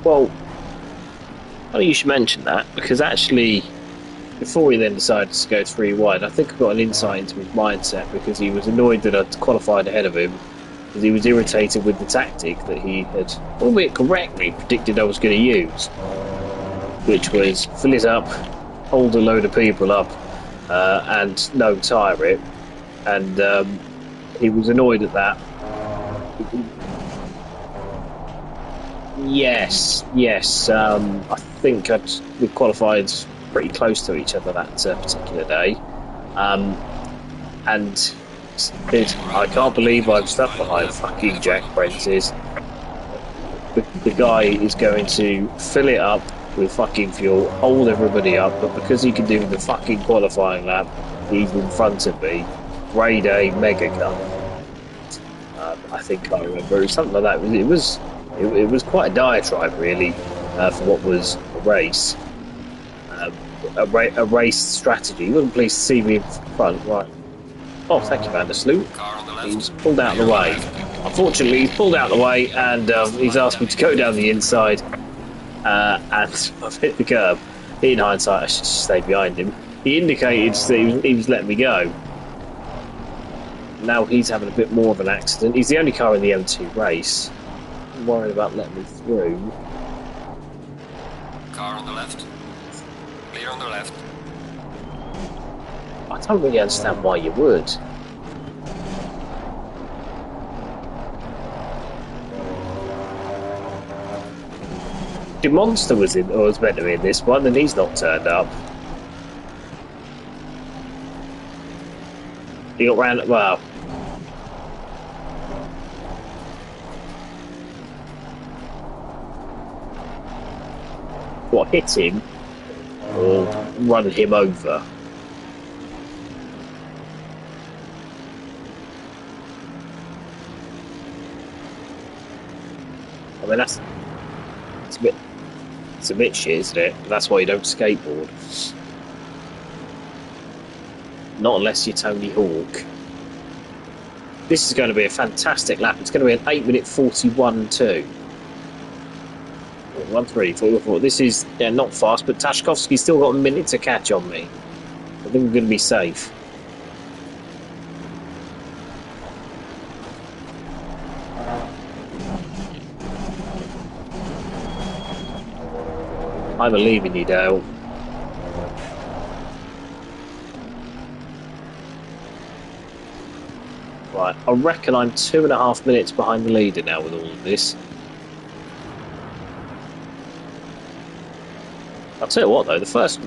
well, funny you should mention that, because actually, before he then decided to go 3 wide, I think I got an insight into his mindset, because he was annoyed that I'd qualified ahead of him, because he was irritated with the tactic that he had, albeit correctly, predicted I was going to use, which was fill it up, hold a load of people up, and no tire it, and he was annoyed at that. Yes. I think we qualified pretty close to each other that particular day, and I can't believe I'm stuck behind fucking Jack Prentice. The guy is going to fill it up with fucking fuel, hold everybody up, but because he can do the fucking qualifying lap, he's in front of me. Grade A mega cut. I think I remember it was something like that. It was quite a diatribe, really, for what was a race. A race strategy. He wasn't pleased to see me in front, right? Oh, thank you, Vandersloot. He's pulled out of the way. Unfortunately, he's pulled out of the way, and he's asked me to go down the inside, and I've hit the curb. In hindsight, I should stay behind him. He indicated that he was letting me go. Now he's having a bit more of an accident. He's the only car in the M2 race. I'm worried about letting me through. Car on the left. Clear on the left. I don't really understand why you would. The Monster was in, or was meant to be in this one, and he's not turned up. He got round. Well, what, hit him or run him over? I mean, it's a bit shit, isn't it? That's why you don't skateboard. Not unless you're Tony Hawk. This is going to be a fantastic lap. It's going to be an 8-minute 41.2. 1:3.44. This is not fast, but Tashkovsky's still got a minute to catch on me. I think we're going to be safe. I believe in you, Dale. Right, I reckon I'm 2.5 minutes behind the leader now with all of this. I'll tell you what though, the first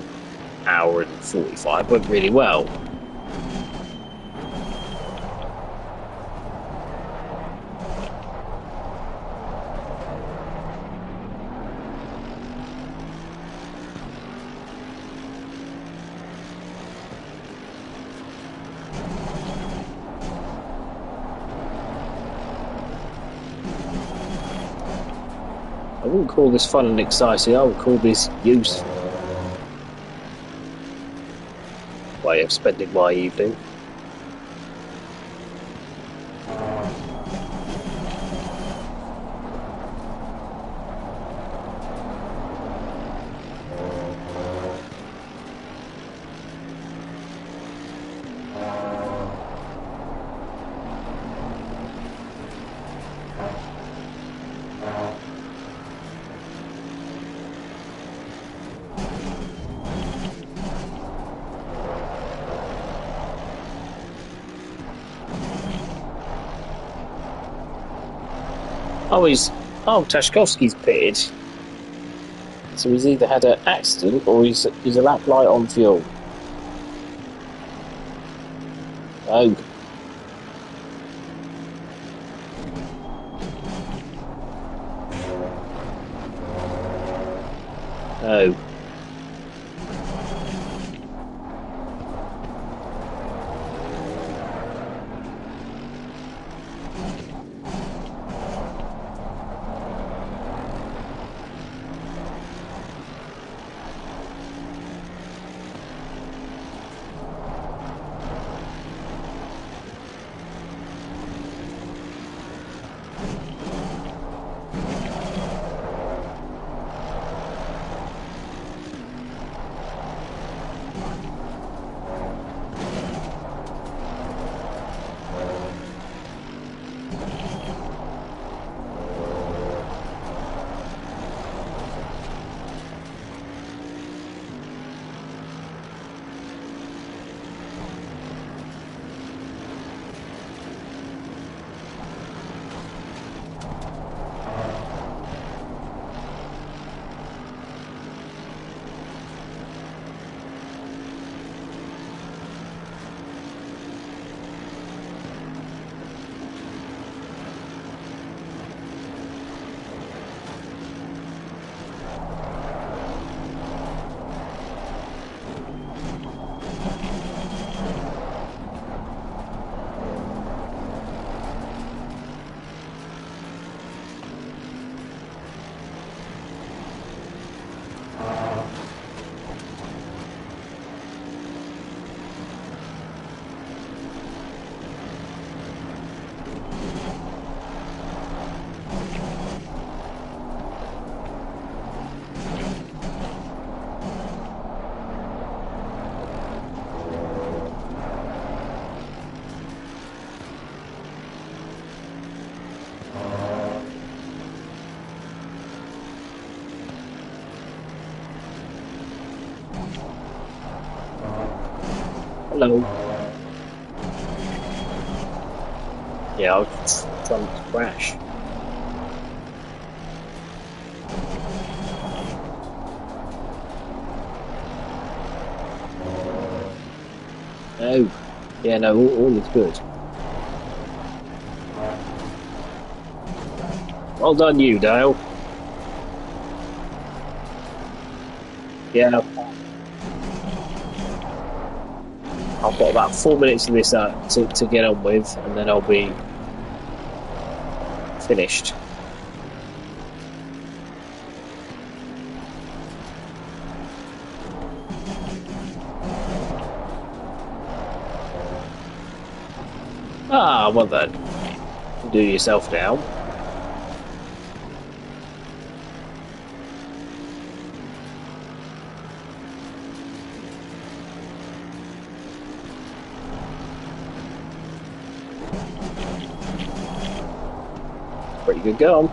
hour and 45 went really well. I wouldn't call this fun and exciting, I would call this useful. Way of spending my evening. Tashkovsky's pitted. So he's either had an accident or he's a lap light on fuel. Oh. Oh. Hello. Yeah, I was trying to crash. Oh. Yeah, no, all is good. Well done, you, Dale. Yeah. I've got about 4 minutes of this to get on with, and then I'll be finished. Ah, well then. Do yourself now. Pretty good going.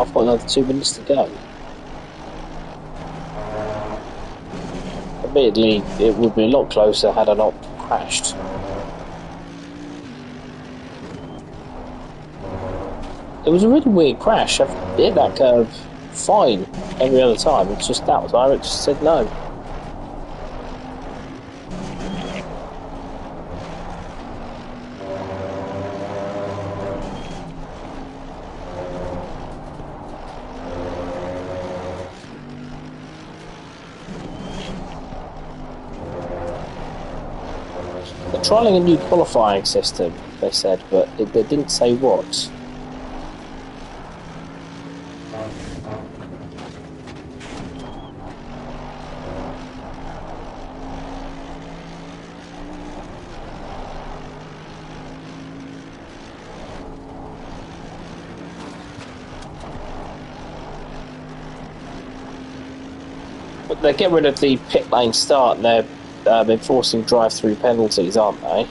I've got another 2 minutes to go. Admittedly, it would be a lot closer had I not crashed. It was a really weird crash. I've hit that curve fine every other time. It's just that time it just said no. They're trialling a new qualifying system, they said, but they didn't say what. But they're getting rid of the pit lane start and they're enforcing drive-through penalties, aren't they?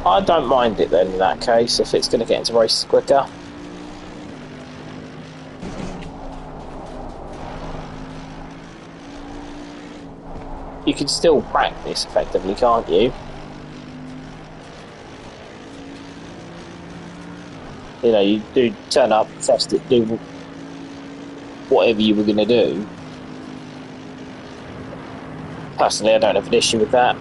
I don't mind it then in that case, if it's going to get into races quicker. You can still practice effectively, can't you? You know, you do turn up, test it, do whatever you were going to do. Personally, I don't have an issue with that.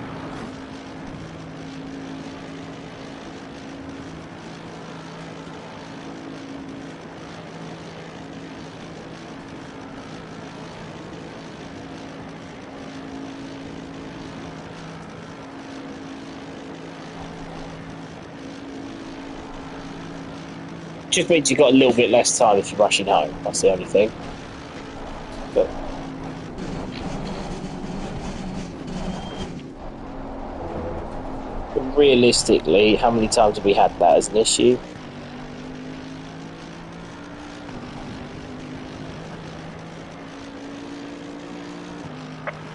Just means you've got a little bit less time if you're rushing home. That's the only thing. But realistically, how many times have we had that as an issue?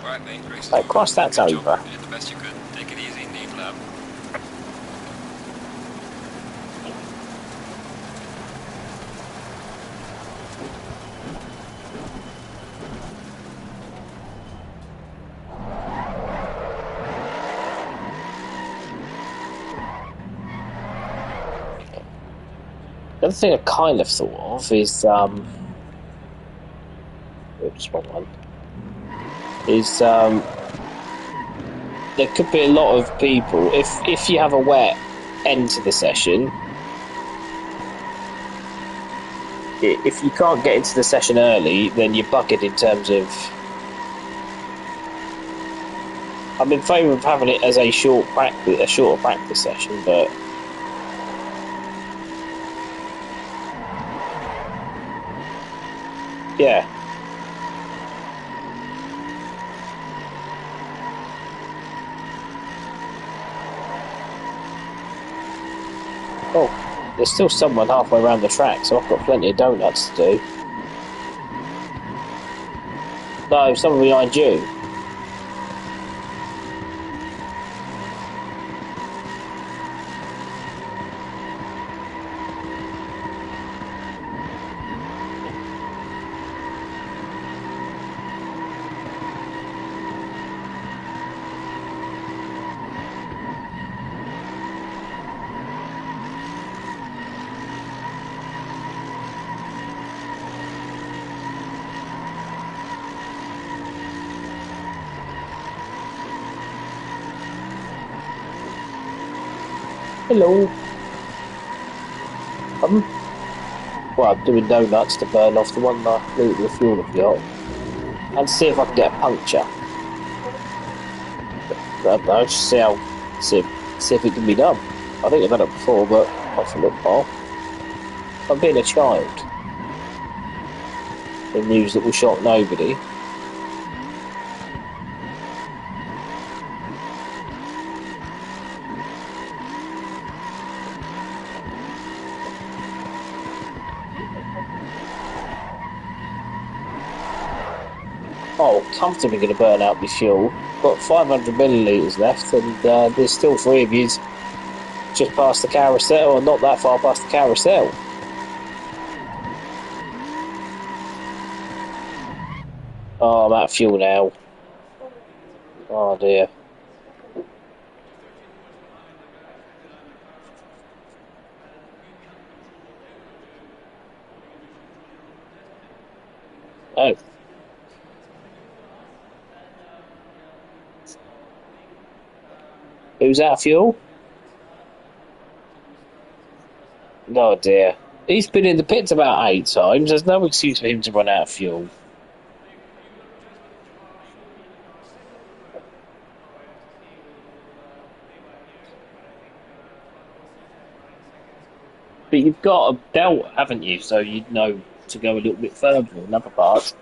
Alright, mate. Like, cross that's over. You did the best you could. Take it easy, neat lap. The other thing I kind of thought of is, oops, wrong one. Is, there could be a lot of people, if you have a wet end to the session, if you can't get into the session early, then you're bucketed in terms of... I'm in favour of having it as a shorter practice session, but... yeah. Oh, there's still someone halfway around the track, so I've got plenty of donuts to do. No, someone behind you. Hello. Well, I'm doing donuts to burn off the one litre of fuel I've got. And see if I can get a puncture. I don't know, just see if it can be done. I think I've done it before, but not for a little while. I'm being a child. The news that will shock nobody. Oh, comfortably going to burn out my fuel. Got 500 millilitres left, and there's still three of yous just past the carousel, or not that far past the carousel. Oh, I'm out of fuel now. Oh dear. Oh. Who's out of fuel? Oh dear. He's been in the pits about 8 times. There's no excuse for him to run out of fuel. But you've got a belt, haven't you? So you'd know to go a little bit further in other parts.